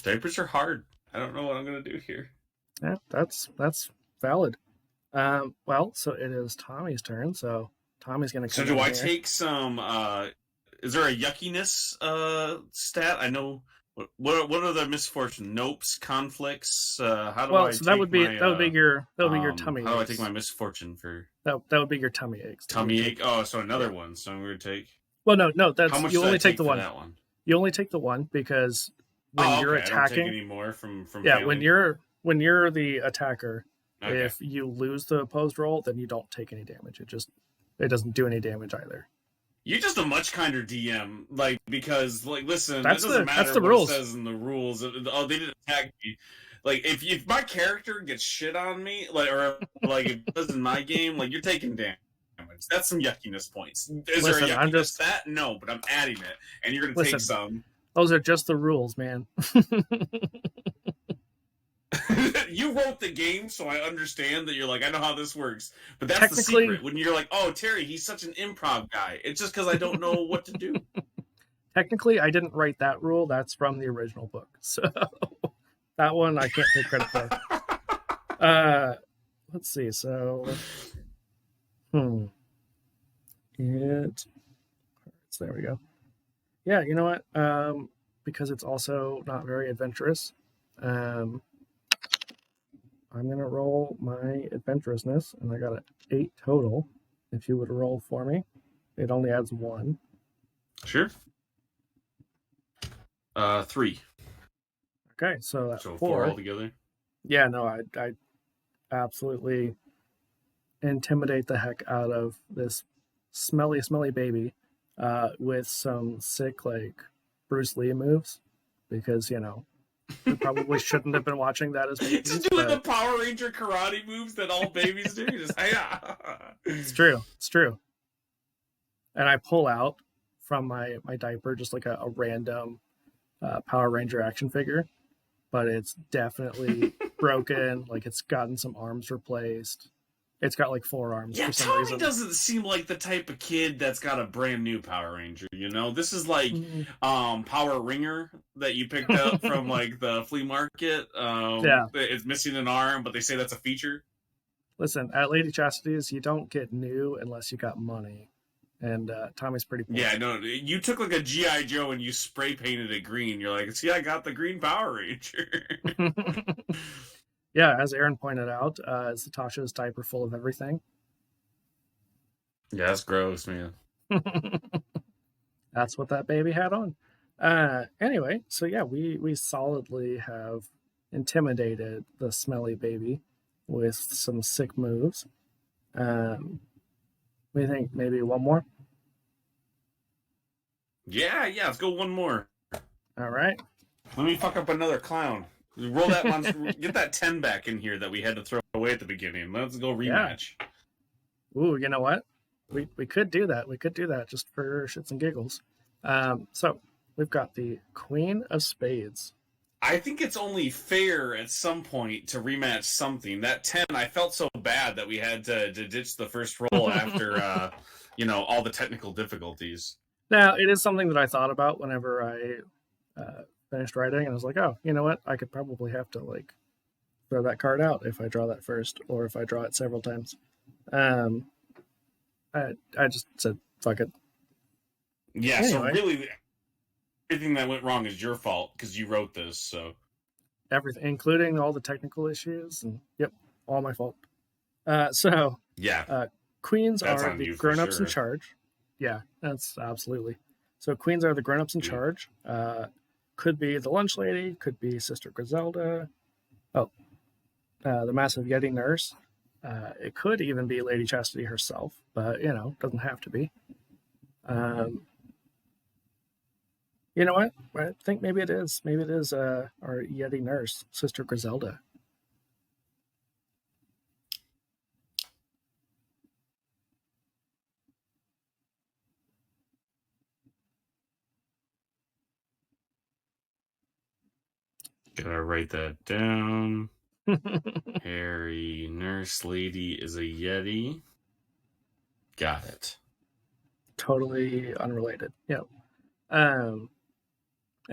Speaker 2: Diapers are hard. I don't know what I'm going to do here.
Speaker 1: Yeah, that's valid. Well, so it is Tommy's turn. So Tommy's going to.
Speaker 2: So do I take some? Is there a yuckiness stat? I know. What are the misfortune? Nopes, conflicts. How do I?
Speaker 1: So that would be your tummy.
Speaker 2: How do I take my misfortune for?
Speaker 1: That would be your tummy aches.
Speaker 2: Tummy ache. Oh, so another one. So I'm going to take.
Speaker 1: Well, no. That's
Speaker 2: how much
Speaker 1: you only take the one.
Speaker 2: That one.
Speaker 1: You only take the one because when you're attacking,
Speaker 2: I don't take any more from.
Speaker 1: Yeah,
Speaker 2: failing.
Speaker 1: when you're the attacker,
Speaker 2: okay.
Speaker 1: If you lose the opposed roll, then you don't take any damage. It doesn't do any damage either.
Speaker 2: You're just a much kinder DM, because listen, it doesn't matter
Speaker 1: that's the
Speaker 2: what
Speaker 1: rules.
Speaker 2: It says in the rules. Oh, they didn't attack me. If my character gets shit on me, if it does in my game, you're taking damage. That's some yuckiness points. Is there a yuckiness stat? No, but I'm adding it, and you're gonna take some.
Speaker 1: Those are just the rules, man.
Speaker 2: You wrote the game, so I understand that you're I know how this works. But that's the secret. When you're oh, Terry, he's such an improv guy. It's just because I don't know what to do.
Speaker 1: Technically, I didn't write that rule. That's from the original book. So that one I can't take credit for. Let's see. So, there we go. Yeah, you know what? Because it's also not very adventurous. I'm going to roll my adventurousness, and I got an 8 total. If you would roll for me, it only adds 1.
Speaker 2: Sure. 3.
Speaker 1: Okay, so that's
Speaker 2: 4 altogether.
Speaker 1: Yeah, no, I absolutely intimidate the heck out of this smelly baby with some sick, Bruce Lee moves, because, we probably shouldn't have been watching that as babies.
Speaker 2: Just doing the Power Ranger karate moves that all babies do. Just,
Speaker 1: It's true. And I pull out from my diaper just a random Power Ranger action figure, but it's definitely broken. It's gotten some arms replaced. It's got 4 arms for some reason.
Speaker 2: Tommy doesn't seem like the type of kid that's got a brand new Power Ranger, This is Power Ringer that you picked up from the flea market.
Speaker 1: Yeah.
Speaker 2: It's missing an arm, but they say that's a feature.
Speaker 1: Listen, at Lady Chastity's, you don't get new unless you got money. And Tommy's pretty poor.
Speaker 2: Yeah, no, you took a G.I. Joe and you spray painted it green. You're see, I got the green Power Ranger.
Speaker 1: Yeah, as Aaron pointed out, is Tasha's diaper full of everything?
Speaker 2: Yeah, that's gross, man.
Speaker 1: That's what that baby had on. Anyway, so yeah, we solidly have, intimidated the smelly baby with some sick moves. We think maybe one more?
Speaker 2: Yeah, let's go one more.
Speaker 1: All right.
Speaker 2: Let me fuck up another clown. Roll that monster. Get that 10 back in here that we had to throw away at the beginning. Let's go rematch.
Speaker 1: Yeah. Ooh, you know what? We could do that. We could do that just for shits and giggles. So we've got the Queen of Spades.
Speaker 2: I think it's only fair at some point to rematch something. That 10, I felt so bad that we had to ditch the first roll after, all the technical difficulties.
Speaker 1: Now, it is something that I thought about whenever I finished writing, and I was like, oh, you know what? I could probably have to, like, throw that card out if I draw that first, or if I draw it several times. I just said, fuck it.
Speaker 2: Yeah, anyway. So really, everything that went wrong is your fault, because you wrote this, so...
Speaker 1: Everything, including all the technical issues, and yep, all my fault. Queens
Speaker 2: that's
Speaker 1: are the grown-ups in charge. Yeah, that's absolutely. So queens are the grown-ups in charge. Could be the lunch lady, could be Sister Griselda. The massive Yeti nurse. It could even be Lady Chastity herself, but, doesn't have to be. You know what? I think maybe it is. Maybe it is our Yeti nurse, Sister Griselda.
Speaker 2: Gotta write that down. Harry, nurse lady is a Yeti. Got it.
Speaker 1: Totally unrelated. Yep. And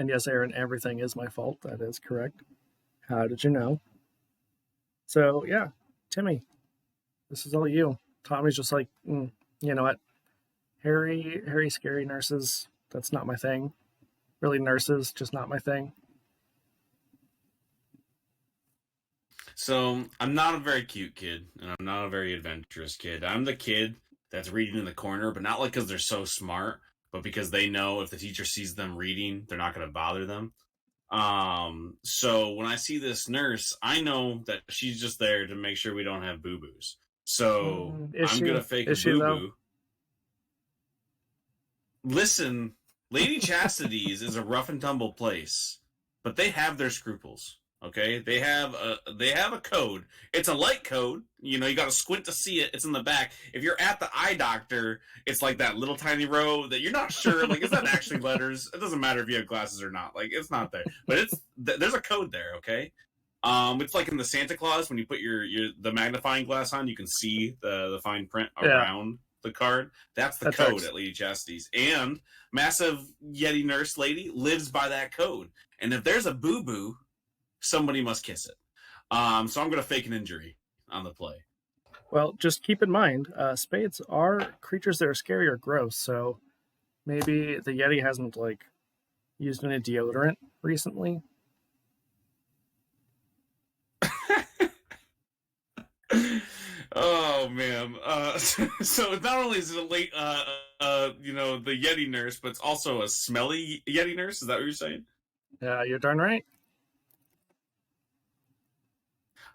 Speaker 1: yes, Aaron, everything is my fault. That is correct. How did you know? So, yeah, Timmy, this is all you. Tommy's just like, you know what? Harry, scary nurses, that's not my thing. Really, nurses, just not my thing.
Speaker 2: So, I'm not a very cute kid, and I'm not a very adventurous kid. I'm the kid that's reading in the corner, but not like because they're so smart, but because they know if the teacher sees them reading, they're not going to bother them. So when I see this nurse, I know that she's just there to make sure we don't have boo-boos. So I'm going to fake a boo-boo. Listen, Lady Chastity's is a rough and tumble place, but they have their scruples. Okay, they have a code. It's a light code. You got to squint to see it. It's in the back. If you're at the eye doctor, it's like that little tiny row that you're not sure. Like, is that actually letters? It doesn't matter if you have glasses or not. Like, it's not there, but there's a code there. Okay, it's like in the Santa Claus when you put the magnifying glass on, you can see the fine print around the card. That's the code at Lady Chastity's, and massive Yeti nurse lady lives by that code. And if there's a boo boo, somebody must kiss it. So I'm going to fake an injury on the play.
Speaker 1: Well, just keep in mind, spades are creatures that are scary or gross, so maybe the Yeti hasn't, used any deodorant recently.
Speaker 2: Oh, man. So not only is it a late, the Yeti nurse, but it's also a smelly Yeti nurse? Is that what you're saying?
Speaker 1: Yeah, you're darn right.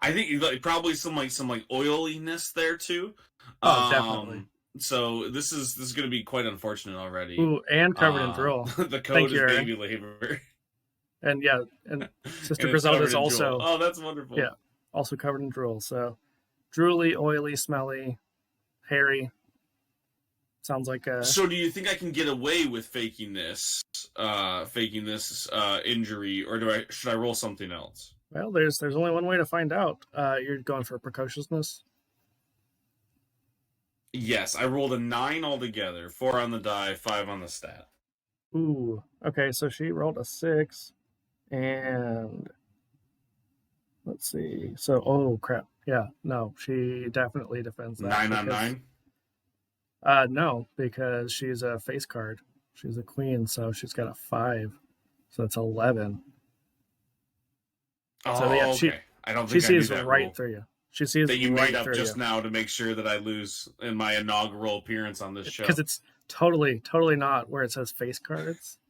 Speaker 2: I think probably some oiliness there too.
Speaker 1: Oh, definitely.
Speaker 2: So this is going to be quite unfortunate already.
Speaker 1: Ooh, and covered in drool.
Speaker 2: The code is baby labor.
Speaker 1: And Sister Griselda is also.
Speaker 2: Oh, that's wonderful.
Speaker 1: Yeah, also covered in drool. So, drooly, oily, smelly, hairy. Sounds like a.
Speaker 2: So, do you think I can get away with faking this injury, or should I roll something else?
Speaker 1: Well, there's only one way to find out. You're going for precociousness?
Speaker 2: Yes, I rolled a 9 altogether. 4 on the die, 5 on the stat.
Speaker 1: Ooh, okay, so she rolled a 6, and let's see. So, oh crap, yeah, no, she definitely defends that.
Speaker 2: 9 on 9?
Speaker 1: No, because she's a face card. She's a queen, so she's got a 5, so it's 11.
Speaker 2: Oh, so, yeah, okay. I don't think
Speaker 1: she sees
Speaker 2: that
Speaker 1: right
Speaker 2: rule.
Speaker 1: Through you. She sees
Speaker 2: that you
Speaker 1: right
Speaker 2: made up just
Speaker 1: you.
Speaker 2: Now to make sure that I lose in my inaugural appearance on this show.
Speaker 1: Because it's totally not where it says face cards.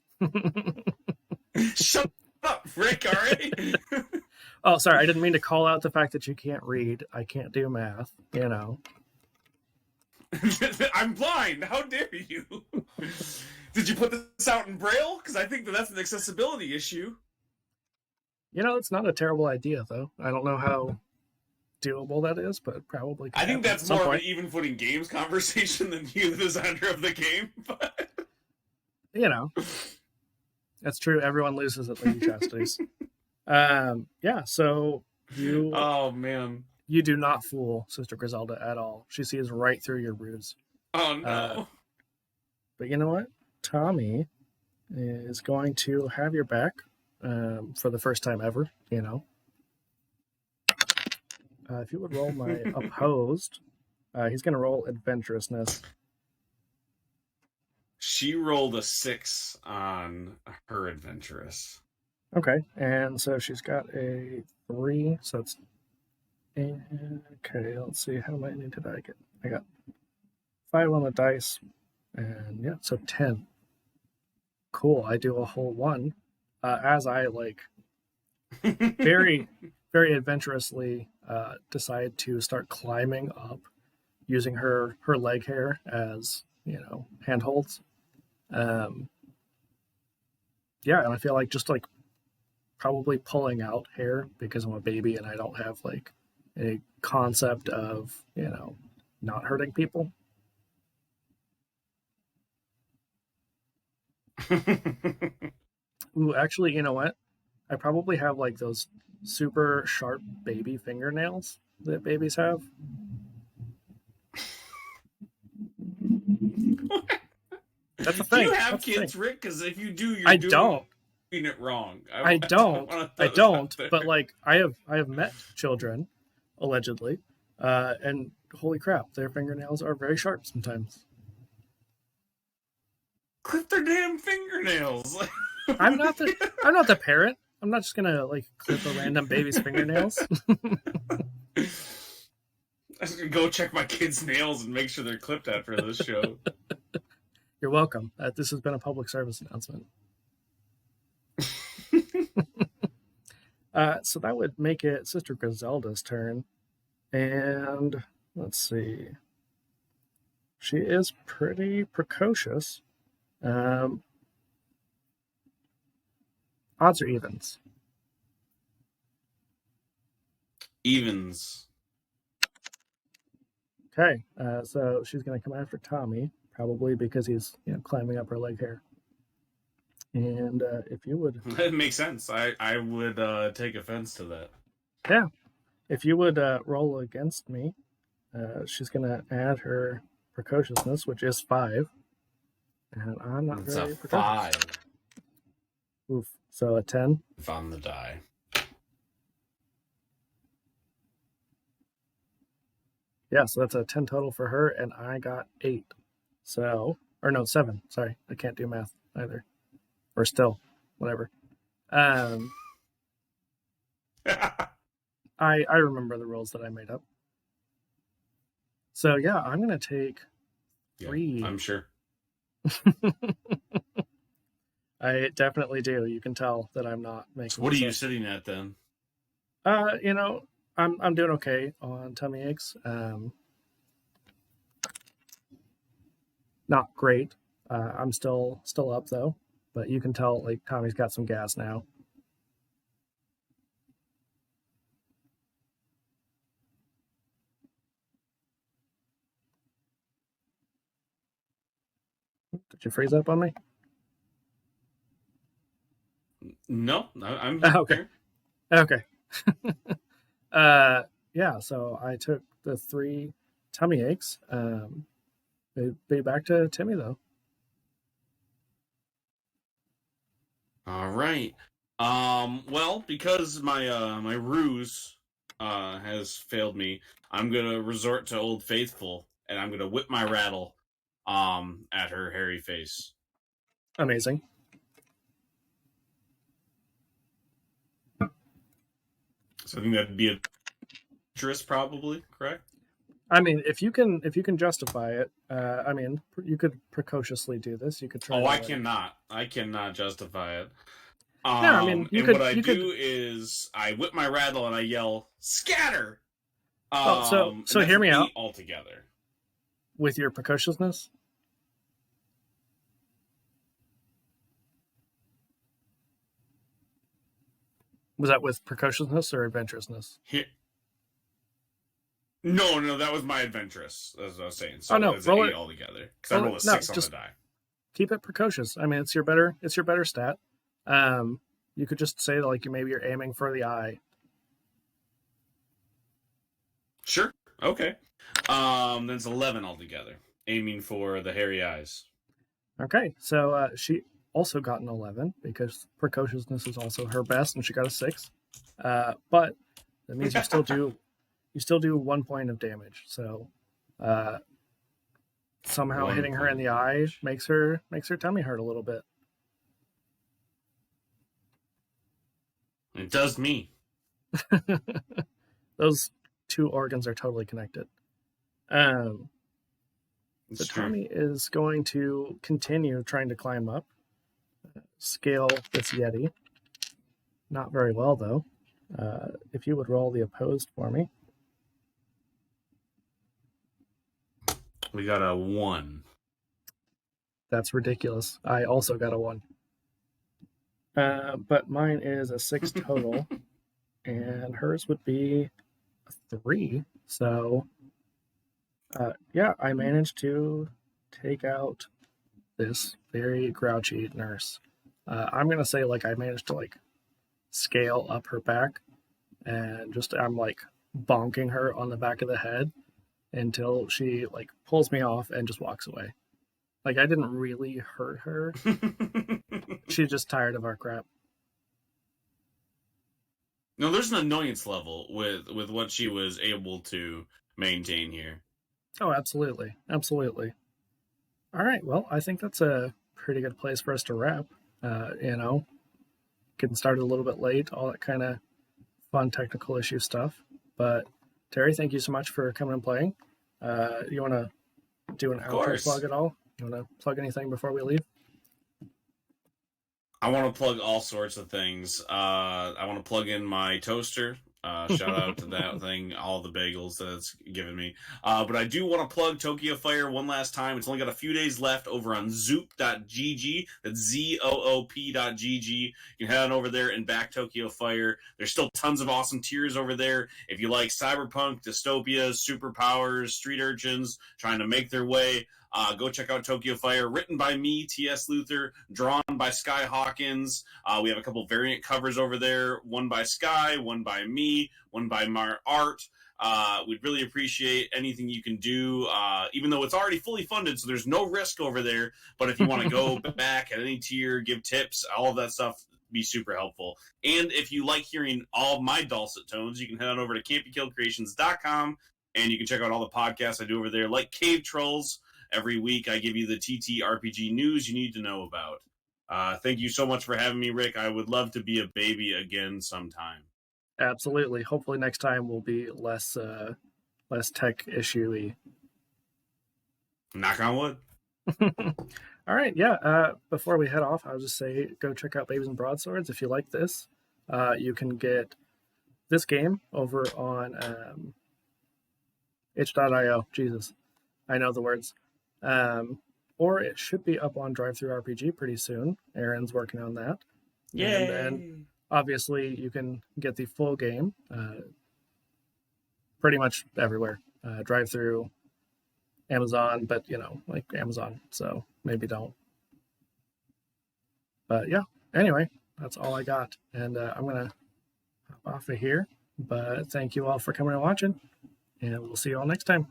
Speaker 2: Shut up, Rick, all right?
Speaker 1: Oh, sorry, I didn't mean to call out the fact that you can't read. I can't do math, you know.
Speaker 2: I'm blind. How dare you? Did you put this out in Braille? Because I think that's an accessibility issue.
Speaker 1: You know, it's not a terrible idea, though. I don't know how doable that is, but probably.
Speaker 2: I think that's more of an even footing games conversation than you, the designer of the game. But
Speaker 1: you know, that's true. Everyone loses at Lady Chastity's. Yeah. So you.
Speaker 2: Oh man.
Speaker 1: You do not fool Sister Griselda at all. She sees right through your ruse.
Speaker 2: Oh no.
Speaker 1: But you know what? Tommy is going to have your back for the first time ever, you know. If you would roll my opposed, he's going to roll adventurousness.
Speaker 2: She rolled a 6 on her adventurous.
Speaker 1: Okay, and so she's got a 3, so it's... Okay, let's see, how many did I get? I got 5 on the dice, and yeah, so 10. Cool, I do a whole 1. As I, like, very, very adventurously decide to start climbing up using her leg hair as, you know, handholds. Yeah, and I feel like just, like, probably pulling out hair because I'm a baby and I don't have, like, a concept of, you know, not hurting people. Ooh, actually, you know what? I probably have like those super sharp baby fingernails that babies have. That's the thing.
Speaker 2: Do you have kids, Rick? Because if you do, you're doing it wrong.
Speaker 1: I don't. But like, I have met children, allegedly, and holy crap, their fingernails are very sharp sometimes.
Speaker 2: Clip their damn fingernails.
Speaker 1: I'm not the parent. I'm not just gonna like clip a random baby's fingernails.
Speaker 2: I'm just gonna go check my kids' nails and make sure they're clipped after this show.
Speaker 1: You're welcome. This has been a public service announcement. So that would make it Sister Griselda's turn. And let's see. She is pretty precocious. Odds or evens?
Speaker 2: Evens.
Speaker 1: Okay, so she's going to come after Tommy, probably because he's, you know, climbing up her leg hair. And if you would...
Speaker 2: That makes sense. I would take offense to that.
Speaker 1: Yeah. If you would roll against me, she's going to add her precociousness, which is 5. And I'm not very precocious. 5. Oof. So a 10?
Speaker 2: If on the die.
Speaker 1: Yeah, so that's a 10 total for her, and I got 8. So, or no, 7. Sorry, I can't do math either. Or still, whatever. I remember the rules that I made up. So yeah, I'm gonna take 3.
Speaker 2: Yeah, I'm sure.
Speaker 1: I definitely do. You can tell that I'm not making.
Speaker 2: So what are you sitting at then?
Speaker 1: You know, I'm doing okay on tummy aches. Not great. I'm still up though, but you can tell like Tommy's got some gas now. Did you freeze up on me?
Speaker 2: No, I'm
Speaker 1: okay. Okay. Yeah, so I took the 3 tummy aches. Be back to Timmy though.
Speaker 2: All right. Well, because my ruse has failed me, I'm gonna resort to Old Faithful, and I'm gonna whip my rattle at her hairy face.
Speaker 1: Amazing.
Speaker 2: So I think that'd be adventurous, probably, correct?
Speaker 1: I mean, if you can justify it, I mean, you could precociously do this. You could try.
Speaker 2: Oh, I cannot justify it.
Speaker 1: Yeah, I mean, you
Speaker 2: And
Speaker 1: could.
Speaker 2: what I
Speaker 1: You could.
Speaker 2: do is I whip my rattle and I yell, "Scatter!"
Speaker 1: Well,
Speaker 2: And
Speaker 1: so
Speaker 2: that's
Speaker 1: hear me out
Speaker 2: 8 altogether.
Speaker 1: with your precociousness. Was that with precociousness or adventurousness?
Speaker 2: Here, no, that was my adventurous, as I was saying.
Speaker 1: Oh
Speaker 2: So
Speaker 1: no,
Speaker 2: it's an
Speaker 1: roll
Speaker 2: 8
Speaker 1: it.
Speaker 2: altogether because I
Speaker 1: Roll
Speaker 2: rolled
Speaker 1: it.
Speaker 2: a
Speaker 1: No,
Speaker 2: 6 on the
Speaker 1: just
Speaker 2: die.
Speaker 1: keep it precocious. I mean, it's your better. It's your better stat. You could just say like maybe you're aiming for the eye.
Speaker 2: Sure. Okay. Then it's 11 altogether, aiming for the hairy eyes.
Speaker 1: Okay, so she also got an 11 because precociousness is also her best, and she got a 6. But that means you still do 1 point of damage. So uh, somehow
Speaker 2: 1
Speaker 1: hitting her in
Speaker 2: point
Speaker 1: the
Speaker 2: of
Speaker 1: eye
Speaker 2: damage.
Speaker 1: makes her tummy hurt a little bit.
Speaker 2: It does me.
Speaker 1: Those two organs are totally connected. So
Speaker 2: It's true.
Speaker 1: Tommy is going to continue trying to climb up, scale this Yeti. Not very well, though. If you would roll the opposed for me.
Speaker 2: We got a 1.
Speaker 1: That's ridiculous. I also got a 1. But mine is a 6 total, and hers would be a 3. So, yeah, I managed to take out this very grouchy nurse. I'm gonna say like I managed to like scale up her back, and just I'm like bonking her on the back of the head until she like pulls me off and just walks away. Like I didn't really hurt her. She's just tired of our crap.
Speaker 2: No, there's an annoyance level with what she was able to maintain here.
Speaker 1: Oh, absolutely, absolutely. All right, well, I think that's a pretty good place for us to wrap. You know, getting started a little bit late, all that kind of fun technical issue stuff. But Terry, thank you so much for coming and playing. You want to do an
Speaker 2: Of
Speaker 1: outro
Speaker 2: course.
Speaker 1: plug at all? You want to plug anything before we leave?
Speaker 2: I want to plug all sorts of things. I want to plug in my toaster. Shout out to that thing, all the bagels that it's given me. But I do want to plug Tokyo Fire one last time. It's only got a few days left over on zoop.gg. That's ZOOP.gg. You can head on over there and back Tokyo Fire. There's still tons of awesome tiers over there. If you like cyberpunk, dystopias, superpowers, street urchins trying to make their way, go check out Tokyo Fire, written by me, T.S. Luther, drawn by Sky Hawkins. We have a couple variant covers over there, one by Sky, one by me, one by Mar Art. We'd really appreciate anything you can do, even though it's already fully funded, so there's no risk over there. But if you want to go back at any tier, give tips, all of that stuff, be super helpful. And if you like hearing all my dulcet tones, you can head on over to campykillcreations.com, and you can check out all the podcasts I do over there, like Cave Trulls. Every week, I give you the TTRPG news you need to know about. Thank you so much for having me, Rick. I would love to be a baby again sometime.
Speaker 1: Absolutely. Hopefully next time will be less tech issue-y.
Speaker 2: Knock on wood.
Speaker 1: All right, yeah. Before we head off, I'll just say go check out Babies and Broadswords if you like this. You can get this game over on itch.io. Jesus, I know the words. Or it should be up on DriveThruRPG pretty soon. Aaron's working on that.
Speaker 2: Yay!
Speaker 1: And then obviously you can get the full game pretty much everywhere. Drive-thru, Amazon, but you know, like Amazon, so maybe don't. But yeah, anyway, that's all I got. And I'm going to hop off of here. But thank you all for coming and watching. And we'll see you all next time.